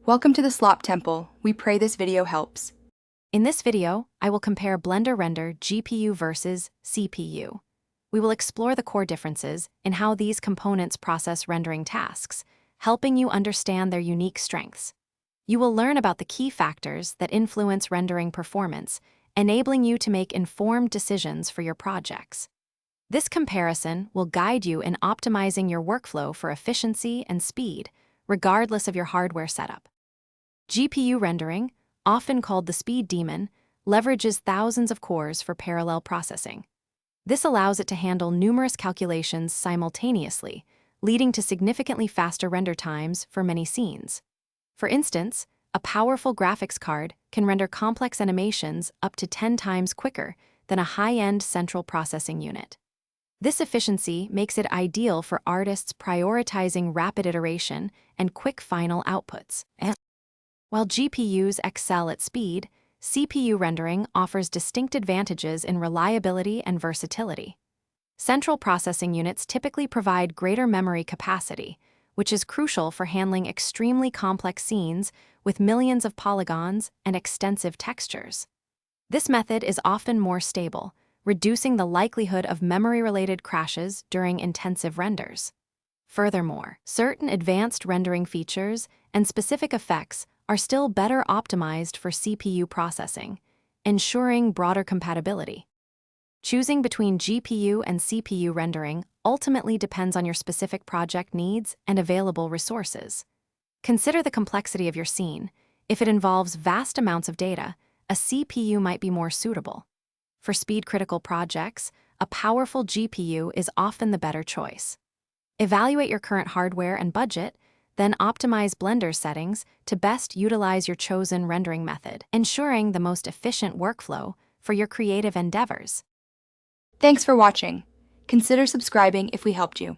Welcome to the Slop Temple. We pray this video helps. In this video, I will compare Blender Render GPU versus CPU. We will explore the core differences in how these components process rendering tasks, helping you understand their unique strengths. You will learn about the key factors that influence rendering performance, enabling you to make informed decisions for your projects. This comparison will guide you in optimizing your workflow for efficiency and speed, regardless of your hardware setup. GPU rendering, often called the speed demon, leverages thousands of cores for parallel processing. This allows it to handle numerous calculations simultaneously, leading to significantly faster render times for many scenes. For instance, a powerful graphics card can render complex animations up to 10 times quicker than a high-end central processing unit. This efficiency makes it ideal for artists prioritizing rapid iteration and quick final outputs. While GPUs excel at speed, CPU rendering offers distinct advantages in reliability and versatility. Central processing units typically provide greater memory capacity, which is crucial for handling extremely complex scenes with millions of polygons and extensive textures. This method is often more stable, reducing the likelihood of memory-related crashes during intensive renders. Furthermore, certain advanced rendering features and specific effects are still better optimized for CPU processing, ensuring broader compatibility. Choosing between GPU and CPU rendering ultimately depends on your specific project needs and available resources. Consider the complexity of your scene. If it involves vast amounts of data, a CPU might be more suitable. For speed-critical projects, a powerful GPU is often the better choice. Evaluate your current hardware and budget, then optimize Blender settings to best utilize your chosen rendering method, ensuring the most efficient workflow for your creative endeavors. Thanks for watching. Consider subscribing if we helped you.